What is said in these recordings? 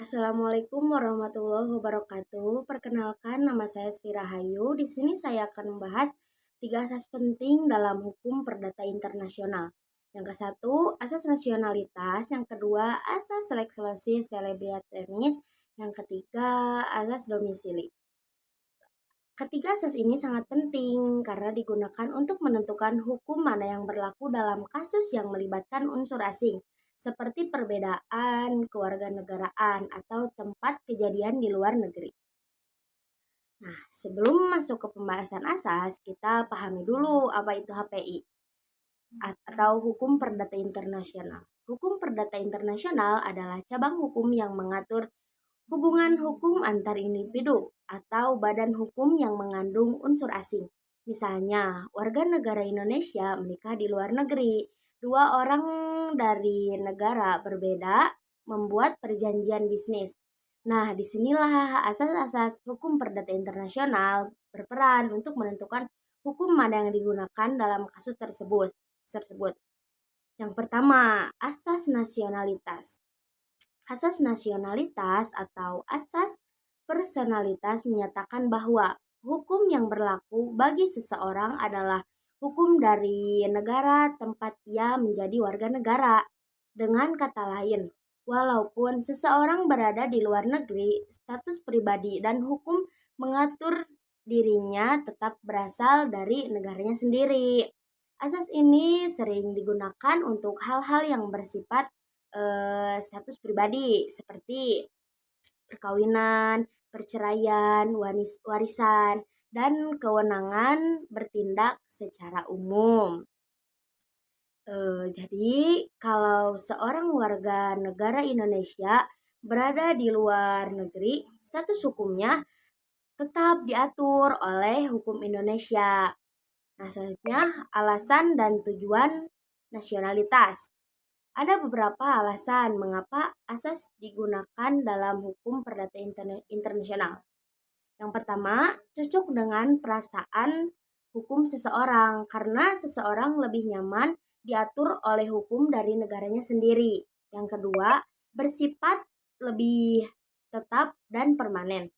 Assalamualaikum warahmatullahi wabarakatuh. Perkenalkan, nama saya Sri Rahayu. Di sini saya akan membahas 3 asas penting dalam hukum perdata internasional. Yang ke satu, asas nasionalitas. Yang kedua, asas lex locis celebritatis. Yang ketiga, asas domisili. Ketiga asas ini sangat penting karena digunakan untuk menentukan hukum mana yang berlaku dalam kasus yang melibatkan unsur asing, seperti perbedaan kewarganegaraan atau tempat kejadian di luar negeri. Nah, sebelum masuk ke pembahasan asas, kita pahami dulu apa itu HPI atau Hukum Perdata Internasional. Hukum Perdata Internasional adalah cabang hukum yang mengatur hubungan hukum antar individu atau badan hukum yang mengandung unsur asing. Misalnya, warga negara Indonesia menikah di luar negeri. Dua orang dari negara berbeda membuat perjanjian bisnis. Nah, disinilah asas-asas hukum perdata internasional berperan untuk menentukan hukum mana yang digunakan dalam kasus tersebut. Yang pertama, asas nasionalitas. Asas nasionalitas atau asas personalitas menyatakan bahwa hukum yang berlaku bagi seseorang adalah hukum dari negara tempat ia menjadi warga negara. Dengan kata lain, walaupun seseorang berada di luar negeri, status pribadi dan hukum mengatur dirinya tetap berasal dari negaranya sendiri. Asas ini sering digunakan untuk hal-hal yang bersifat status pribadi seperti perkawinan, perceraian, warisan, dan kewenangan bertindak secara umum. Jadi, kalau seorang warga negara Indonesia berada di luar negeri, status hukumnya tetap diatur oleh hukum Indonesia. Nah, selanjutnya alasan dan tujuan nasionalitas. Ada beberapa alasan mengapa asas digunakan dalam hukum perdata internasional. Yang pertama, cocok dengan perasaan hukum seseorang karena seseorang lebih nyaman diatur oleh hukum dari negaranya sendiri. Yang kedua, bersifat lebih tetap dan permanen.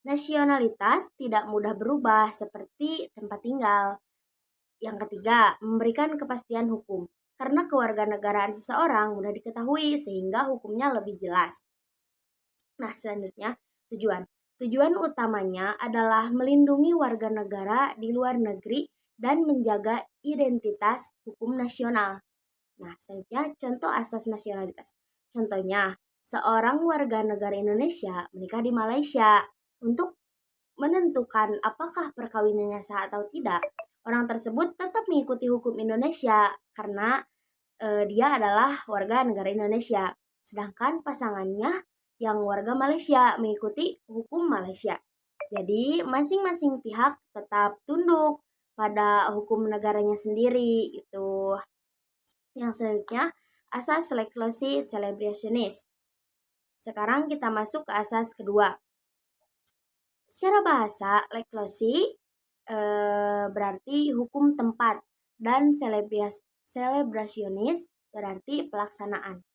Nasionalitas tidak mudah berubah seperti tempat tinggal. Yang ketiga, memberikan kepastian hukum. Karena kewarganegaraan seseorang mudah diketahui sehingga hukumnya lebih jelas. Nah, selanjutnya tujuan. Tujuan utamanya adalah melindungi warga negara di luar negeri dan menjaga identitas hukum nasional. Nah, selanjutnya contoh asas nasionalitas. Contohnya, seorang warga negara Indonesia menikah di Malaysia. Untuk menentukan apakah perkawinannya sah atau tidak, orang tersebut tetap mengikuti hukum Indonesia karena dia adalah warga negara Indonesia. Sedangkan pasangannya yang warga Malaysia mengikuti hukum Malaysia. Jadi masing-masing pihak tetap tunduk pada hukum negaranya sendiri itu. Yang selanjutnya, asas lex loci celebrationis. Sekarang kita masuk ke asas kedua. Secara bahasa, lex loci berarti hukum tempat dan celebrationis berarti pelaksanaan.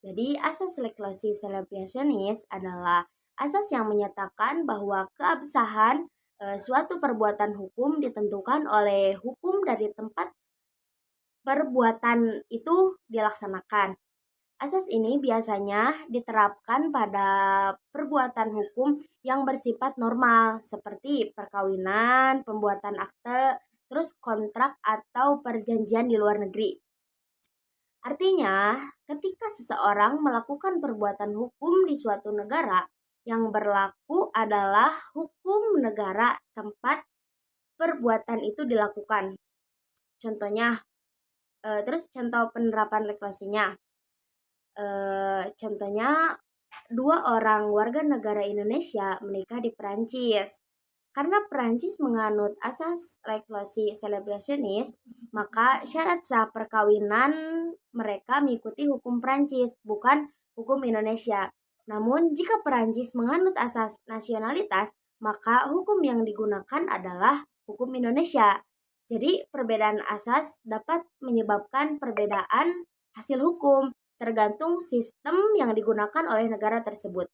Jadi asas lex loci celebrationis adalah asas yang menyatakan bahwa keabsahan suatu perbuatan hukum ditentukan oleh hukum dari tempat perbuatan itu dilaksanakan. Asas ini biasanya diterapkan pada perbuatan hukum yang bersifat normal seperti perkawinan, pembuatan akte, terus kontrak atau perjanjian di luar negeri. Artinya, ketika seseorang melakukan perbuatan hukum di suatu negara, yang berlaku adalah hukum negara tempat perbuatan itu dilakukan. Contohnya, terus contoh penerapan legislasinya. Contohnya, 2 orang warga negara Indonesia menikah di Perancis. Karena Perancis menganut asas lex loci celebrationis, maka syarat sah perkawinan mereka mengikuti hukum Perancis, bukan hukum Indonesia. Namun, jika Perancis menganut asas nasionalitas, maka hukum yang digunakan adalah hukum Indonesia. Jadi, perbedaan asas dapat menyebabkan perbedaan hasil hukum. tergantung sistem yang digunakan oleh negara tersebut.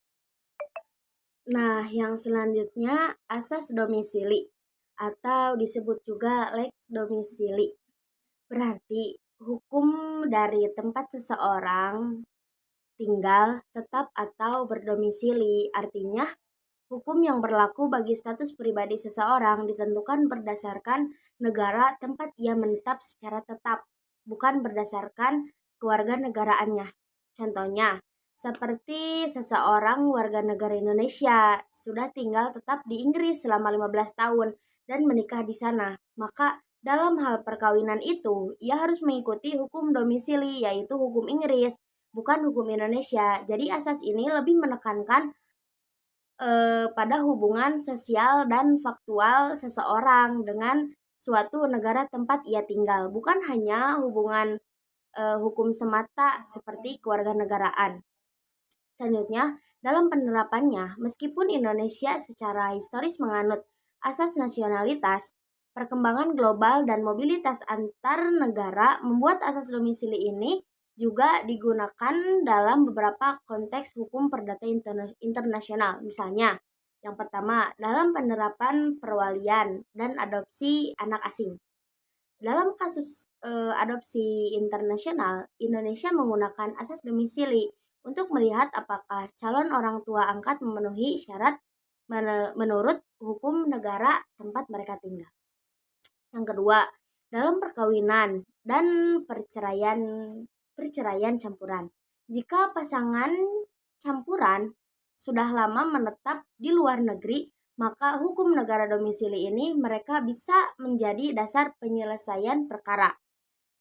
Nah, yang selanjutnya asas domisili atau disebut juga lex domisili. Berarti hukum dari tempat seseorang tinggal, tetap atau berdomisili. Artinya, hukum yang berlaku bagi status pribadi seseorang ditentukan berdasarkan negara tempat ia menetap secara tetap, bukan berdasarkan kewarganegaraannya. Contohnya, seperti seseorang warga negara Indonesia sudah tinggal tetap di Inggris selama 15 tahun dan menikah di sana, maka dalam hal perkawinan itu, ia harus mengikuti hukum domisili, yaitu hukum Inggris, bukan hukum Indonesia. Jadi asas ini lebih menekankan pada hubungan sosial dan faktual seseorang dengan suatu negara tempat ia tinggal, bukan hanya hubungan hukum semata seperti kewarganegaraan. Selanjutnya, dalam penerapannya, meskipun Indonesia secara historis menganut asas nasionalitas, perkembangan global dan mobilitas antar negara membuat asas domisili ini juga digunakan dalam beberapa konteks hukum perdata internasional. Misalnya, yang pertama, dalam penerapan perwalian dan adopsi anak asing. Dalam kasus adopsi internasional, Indonesia menggunakan asas domisili untuk melihat apakah calon orang tua angkat memenuhi syarat menurut hukum negara tempat mereka tinggal. Yang kedua, dalam perkawinan dan perceraian campuran. Jika pasangan campuran sudah lama menetap di luar negeri, maka hukum negara domisili ini mereka bisa menjadi dasar penyelesaian perkara.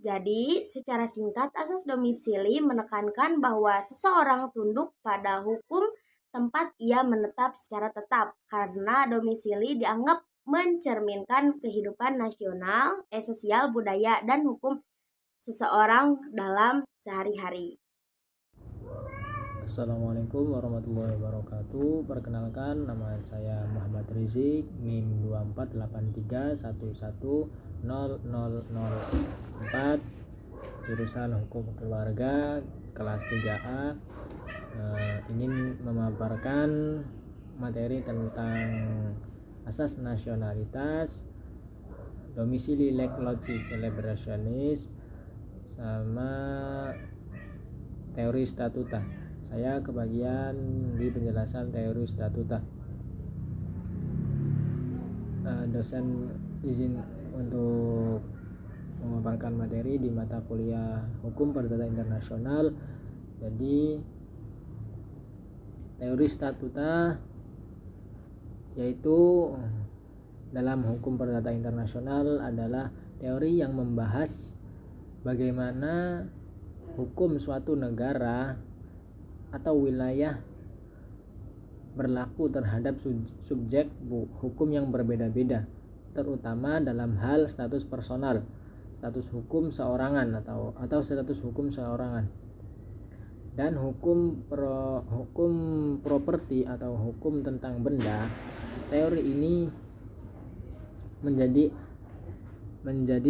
Jadi, secara singkat, asas domisili menekankan bahwa seseorang tunduk pada hukum tempat ia menetap secara tetap, karena domisili dianggap mencerminkan kehidupan nasional, sosial, budaya, dan hukum seseorang dalam sehari-hari. Assalamualaikum warahmatullahi wabarakatuh. Perkenalkan, nama saya Muhammad Rizik, NIM 2483110004, jurusan Hukum Keluarga, kelas 3A. Ingin memaparkan materi tentang asas nasionalitas, domisili lex loci celebrationis, sama teori statuta. Saya kebagian di penjelasan teori statuta. Dosen izin untuk memaparkan materi di mata kuliah Hukum Perdata Internasional. Jadi teori statuta yaitu dalam Hukum Perdata Internasional adalah teori yang membahas bagaimana hukum suatu negara atau wilayah berlaku terhadap subjek hukum yang berbeda-beda, terutama dalam hal status personal, status hukum seorangan atau status hukum seorangan, dan hukum properti atau hukum tentang benda. Teori ini menjadi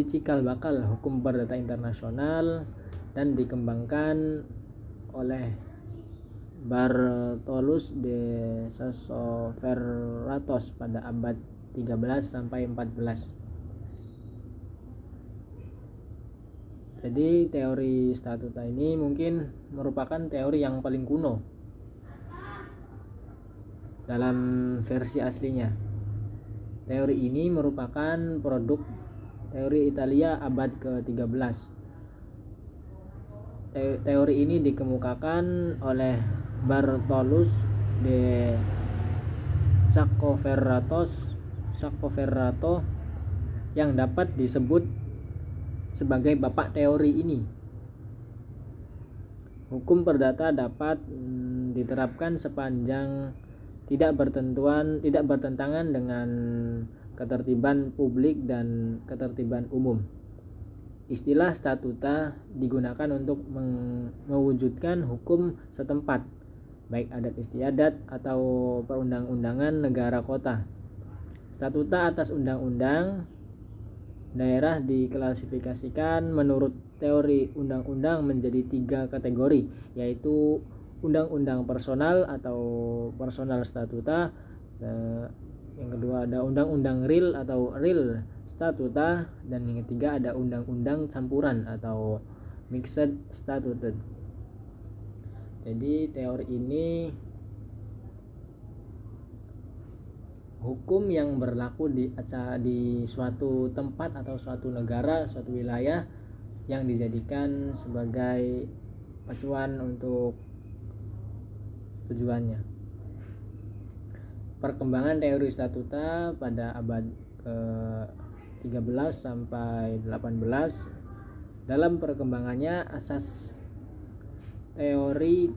cikal bakal hukum perdata internasional dan dikembangkan oleh Bartolus de Sassoferratos pada abad 13 sampai 14. Jadi teori statuta ini mungkin merupakan teori yang paling kuno dalam versi aslinya. Teori ini merupakan produk teori Italia abad ke-13. Teori ini dikemukakan oleh Bartolus de Saccoferrato yang dapat disebut sebagai bapak teori ini. Hukum perdata dapat diterapkan sepanjang tidak bertentangan dengan ketertiban publik dan ketertiban umum. Istilah statuta digunakan untuk mewujudkan hukum setempat, baik adat istiadat atau perundang-undangan negara kota. Statuta atas undang-undang daerah diklasifikasikan menurut teori undang-undang menjadi 3 kategori, yaitu undang-undang personal atau personal statuta, yang kedua ada undang-undang real atau real statuta, dan yang ketiga ada undang-undang campuran atau mixed statute. Jadi teori ini hukum yang berlaku di suatu tempat atau suatu negara, suatu wilayah yang dijadikan sebagai acuan untuk tujuannya. Perkembangan teori statuta pada abad ke-13 sampai 18. Dalam perkembangannya, asas teori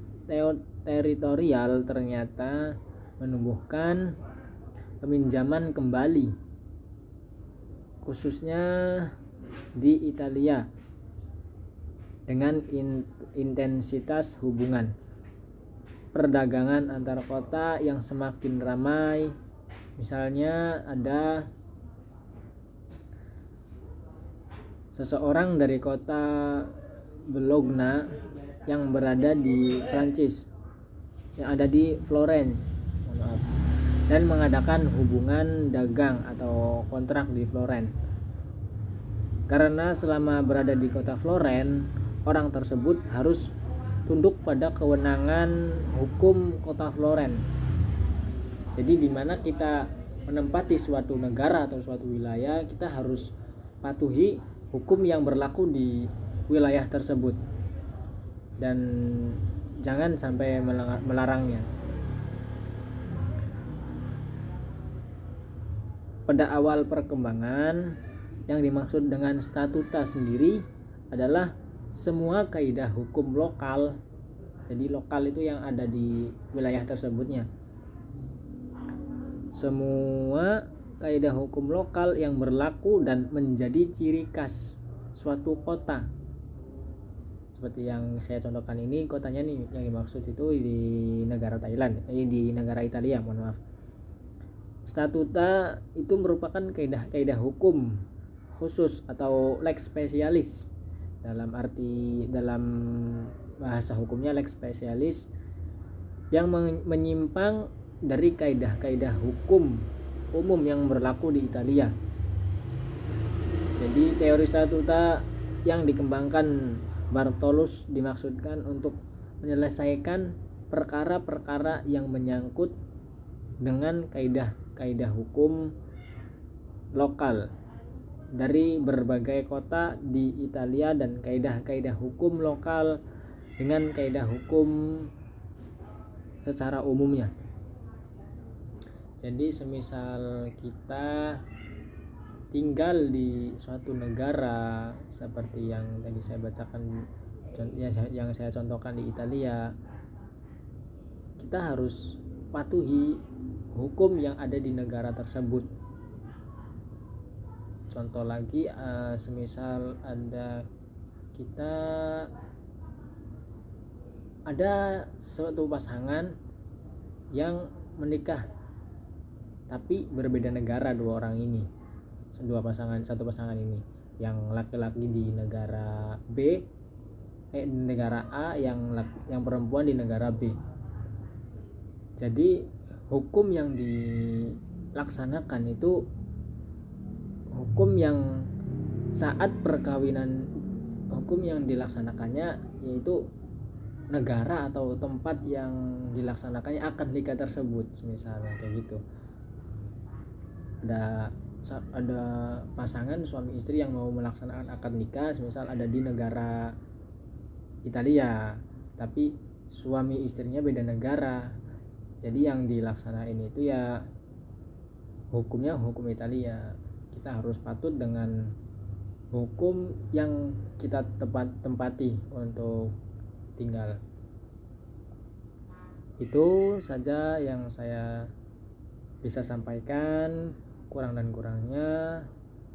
teritorial ternyata menumbuhkan peminjaman kembali, khususnya di Italia, dengan intensitas hubungan perdagangan antar kota yang semakin ramai. Misalnya ada seseorang dari kota Bologna yang berada di Prancis, yang ada di Florence, dan mengadakan hubungan dagang atau kontrak di Florence. Karena selama berada di kota Florence, orang tersebut harus tunduk pada kewenangan hukum kota Florence. Jadi di mana kita menempati suatu negara atau suatu wilayah, kita harus patuhi hukum yang berlaku di wilayah tersebut dan jangan sampai melarangnya. Pada awal perkembangan, yang dimaksud dengan statuta sendiri adalah semua kaidah hukum lokal. Jadi lokal itu yang ada di wilayah tersebutnya. Semua kaidah hukum lokal yang berlaku dan menjadi ciri khas suatu kota. Seperti yang saya contohkan ini, kotanya nih yang dimaksud itu di negara Thailand, di negara Italia, mohon maaf. Statuta itu merupakan kaidah hukum khusus atau lex specialis. Dalam bahasa hukumnya lex specialis yang menyimpang dari kaidah-kaidah hukum umum yang berlaku di Italia. Jadi teori statuta yang dikembangkan Bartolus dimaksudkan untuk menyelesaikan perkara-perkara yang menyangkut dengan kaidah-kaidah hukum lokal dari berbagai kota di Italia dan kaidah-kaidah hukum lokal dengan kaidah hukum secara umumnya. Jadi semisal kita tinggal di suatu negara seperti yang tadi saya bacakan, yang saya contohkan di Italia, kita harus patuhi hukum yang ada di negara tersebut. Contoh lagi, semisal ada suatu pasangan yang menikah tapi berbeda negara, satu pasangan ini, yang laki-laki di negara B, negara A, yang perempuan di negara B. Jadi hukum yang dilaksanakan itu hukum yang saat perkawinan, hukum yang dilaksanakannya yaitu negara atau tempat yang dilaksanakannya akad nikah tersebut, misalnya kayak gitu. Ada pasangan suami istri yang mau melaksanakan akad nikah, misal ada di negara Italia, tapi suami istrinya beda negara. Jadi yang dilaksanain itu ya hukumnya hukum Italia. Kita harus patut dengan hukum yang kita tempati untuk tinggal. Itu saja yang saya bisa sampaikan. Kurang dan kurangnya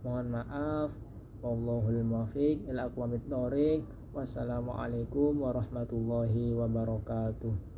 mohon maaf. Wallahul muwaffiq ila aqwamit thoriq. Wassalamualaikum warahmatullahi wabarakatuh.